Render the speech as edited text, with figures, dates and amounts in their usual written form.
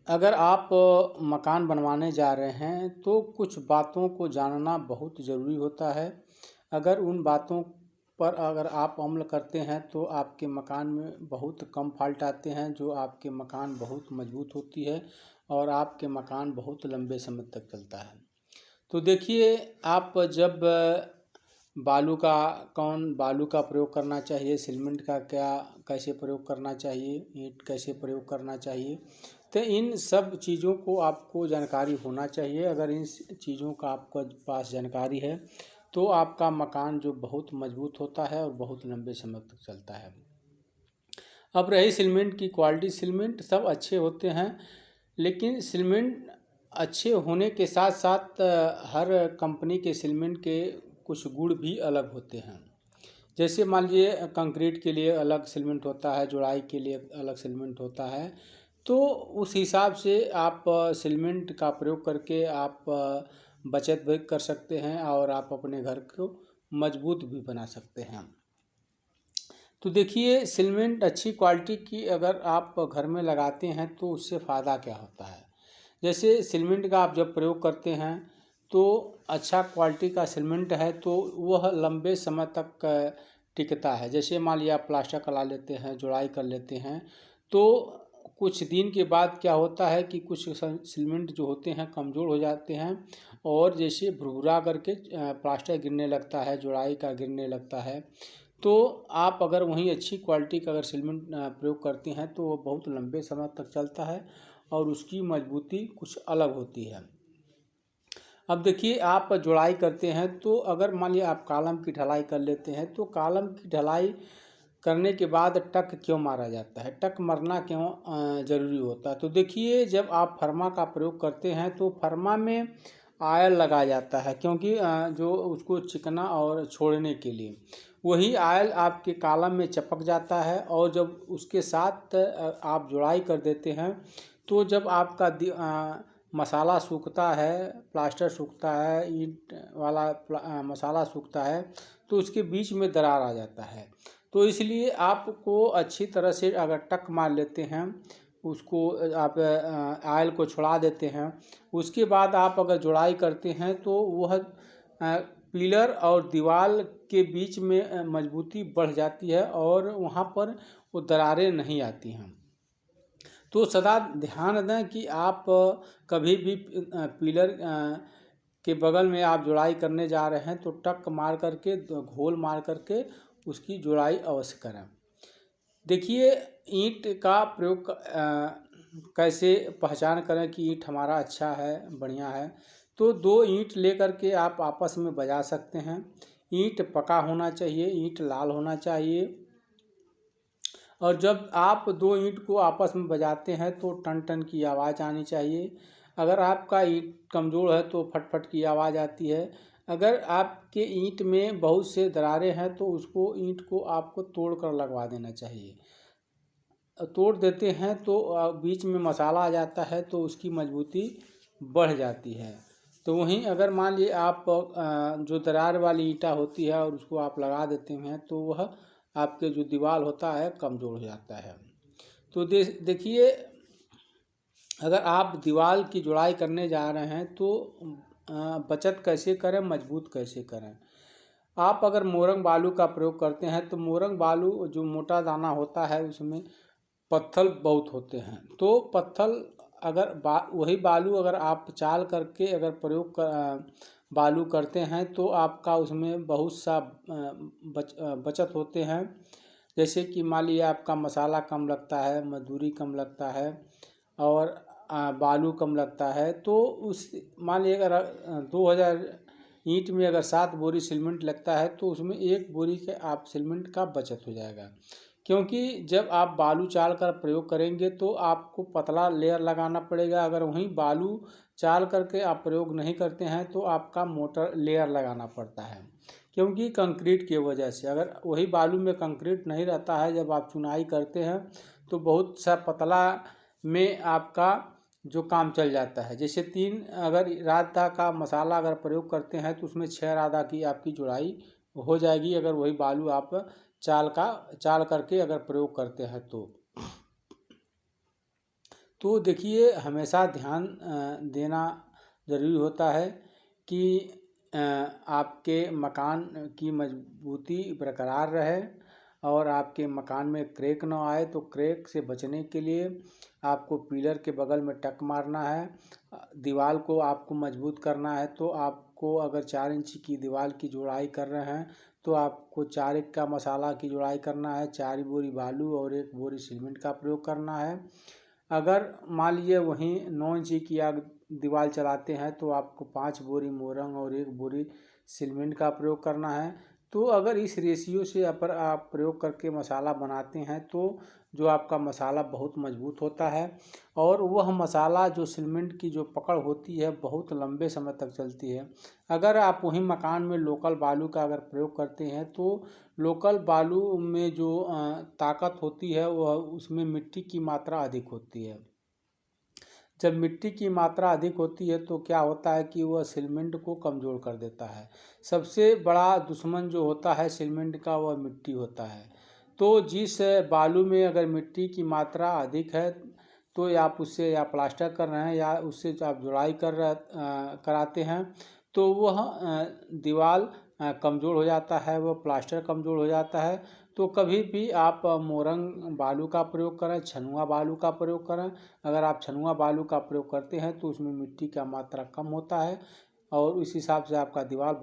अगर आप मकान बनवाने जा रहे हैं तो कुछ बातों को जानना बहुत ज़रूरी होता है। अगर उन बातों पर अगर आप अमल करते हैं तो आपके मकान में बहुत कम फॉल्ट आते हैं, जो आपके मकान बहुत मजबूत होती है और आपके मकान बहुत लंबे समय तक चलता है। तो देखिए, आप जब बालू का प्रयोग करना चाहिए, सीमेंट का कैसे प्रयोग करना चाहिए, ईंट कैसे प्रयोग करना चाहिए, तो इन सब चीज़ों को आपको जानकारी होना चाहिए। अगर इन चीज़ों का आपके पास जानकारी है तो आपका मकान जो बहुत मजबूत होता है और बहुत लंबे समय तक चलता है। अब रही सीमेंट की क्वालिटी, सीमेंट सब अच्छे होते हैं, लेकिन सीमेंट अच्छे होने के साथ साथ हर कंपनी के सीमेंट के कुछ गुण भी अलग होते हैं। जैसे मान लीजिए, कंक्रीट के लिए अलग सीमेंट होता है, जुड़ाई के लिए अलग सीमेंट होता है। तो उस हिसाब से आप सीमेंट का प्रयोग करके आप बचत भी कर सकते हैं और आप अपने घर को मजबूत भी बना सकते हैं। तो देखिए, सीमेंट अच्छी क्वालिटी की अगर आप घर में लगाते हैं तो उससे फ़ायदा क्या होता है। जैसे सीमेंट का आप जब प्रयोग करते हैं तो अच्छा क्वालिटी का सीमेंट है तो वह लंबे समय तक टिकता है। जैसे मान लिया आप प्लास्टर करा लेते हैं, जुड़ाई कर लेते हैं, तो कुछ दिन के बाद क्या होता है कि कुछ सीमेंट जो होते हैं कमज़ोर हो जाते हैं और जैसे भुरभुरा करके प्लास्टर गिरने लगता है, जुड़ाई का गिरने लगता है। तो आप अगर वहीं अच्छी क्वालिटी का अगर सीमेंट प्रयोग करते हैं तो वो बहुत लंबे समय तक चलता है और उसकी मजबूती कुछ अलग होती है। अब देखिए, आप जुड़ाई करते हैं तो अगर मान लिया आप कॉलम की ढलाई कर लेते हैं तो कॉलम की ढलाई करने के बाद टक क्यों मारा जाता है, टक मरना क्यों ज़रूरी होता है। तो देखिए, जब आप फर्मा का प्रयोग करते हैं तो फर्मा में आयल लगाया जाता है, क्योंकि जो उसको चिकना और छोड़ने के लिए वही आयल आपके कॉलम में चिपक जाता है। और जब उसके साथ आप जुड़ाई कर देते हैं तो जब आपका मसाला सूखता है, प्लास्टर सूखता है, ईंट वाला मसाला सूखता है, तो उसके बीच में दरार आ जाता है। तो इसलिए आपको अच्छी तरह से अगर टक मार लेते हैं, उसको आप आयल को छुड़ा देते हैं, उसके बाद आप अगर जुड़ाई करते हैं तो वह पिलर और दीवार के बीच में मजबूती बढ़ जाती है और वहाँ पर वो दरारें नहीं आती हैं। तो सदा ध्यान दें कि आप कभी भी पिलर के बगल में आप जुड़ाई करने जा रहे हैं तो टक मार करके, घोल मार करके उसकी जुड़ाई अवश्य करें। देखिए, ईंट का प्रयोग कैसे पहचान करें कि ईंट हमारा अच्छा है, बढ़िया है। तो दो ईंट लेकर के आप आपस में बजा सकते हैं। ईंट पका होना चाहिए, ईंट लाल होना चाहिए। और जब आप दो ईंट को आपस में बजाते हैं तो टन टन की आवाज़ आनी चाहिए। अगर आपका ईंट कमज़ोर है तो फट फट की आवाज़ आती है। अगर आपके ईंट में बहुत से दरारें हैं तो उसको ईंट को आपको तोड़ कर लगवा देना चाहिए। तोड़ देते हैं तो बीच में मसाला आ जाता है तो उसकी मजबूती बढ़ जाती है। तो वहीं अगर मान लीजिए आप जो दरार वाली ईंटा होती है और उसको आप लगा देते हैं तो वह आपके जो दीवार होता है कमज़ोर हो जाता है। तो देखिए, अगर आप दीवार की जुड़ाई करने जा रहे हैं तो बचत कैसे करें, मजबूत कैसे करें। आप अगर मोरंग बालू का प्रयोग करते हैं तो मोरंग बालू जो मोटा दाना होता है उसमें पत्थर बहुत होते हैं। तो पत्थर अगर वही बालू अगर आप चाल करके अगर बालू करते हैं तो आपका उसमें बहुत सा बचत होते हैं। जैसे कि मान लीजिए आपका मसाला कम लगता है, मजदूरी कम लगता है और बालू कम लगता है। तो उस मान लीजिए अगर 2000 ईंट में अगर 7 बोरी सीमेंट लगता है तो उसमें 1 बोरी के आप सीमेंट का बचत हो जाएगा। क्योंकि जब आप बालू चाल कर प्रयोग करेंगे तो आपको पतला लेयर लगाना पड़ेगा। अगर वहीं बालू चाल करके आप प्रयोग नहीं करते हैं तो आपका मोटा लेयर लगाना पड़ता है। क्योंकि कंक्रीट की वजह से अगर वही बालू में कंक्रीट नहीं रहता है, जब आप चुनाई करते हैं तो बहुत सा पतला में आपका जो काम चल जाता है। जैसे 3 अगर राधा का मसाला अगर प्रयोग करते हैं तो उसमें 6 राधा की आपकी जुड़ाई हो जाएगी, अगर वही बालू आप चाल करके अगर प्रयोग करते हैं तो तो देखिए हमेशा ध्यान देना ज़रूरी होता है कि आपके मकान की मजबूती बरकरार रहे और आपके मकान में क्रैक ना आए। तो क्रैक से बचने के लिए आपको पिलर के बगल में टक मारना है। दीवार को आपको मजबूत करना है तो आपको अगर 4 इंच की दीवार की जोड़ाई कर रहे हैं तो आपको 4 का मसाला की जोड़ाई करना है, 4 बोरी बालू और 1 बोरी सीमेंट का प्रयोग करना है। अगर मान लीजिए वहीं 9 इंची की आप दीवार चलाते हैं तो आपको 5 बोरी मोरंग और 1 बोरी सीमेंट का प्रयोग करना है। तो अगर इस रेशियो से अपर आप प्रयोग करके मसाला बनाते हैं तो जो आपका मसाला बहुत मजबूत होता है और वह मसाला जो सीमेंट की जो पकड़ होती है बहुत लंबे समय तक चलती है। अगर आप वहीं मकान में लोकल बालू का अगर प्रयोग करते हैं तो लोकल बालू में जो ताकत होती है वह उसमें मिट्टी की मात्रा अधिक होती है। जब मिट्टी की मात्रा अधिक होती है तो क्या होता है कि वह सीमेंट को कमज़ोर कर देता है। सबसे बड़ा दुश्मन जो होता है सीमेंट का वह मिट्टी होता है। तो जिस बालू में अगर मिट्टी की मात्रा अधिक है तो या आप उससे या प्लास्टर कर रहे हैं या उससे आप जुड़ाई कराते हैं तो वह दीवार कमज़ोर हो जाता है, वह प्लास्टर कमज़ोर हो जाता है। तो कभी भी आप मोरंग बालू का प्रयोग करें, छनुआ बालू का प्रयोग करें। अगर आप छनुआ बालू का प्रयोग करते हैं तो उसमें मिट्टी का मात्रा कम होता है और उस हिसाब से आपका दीवार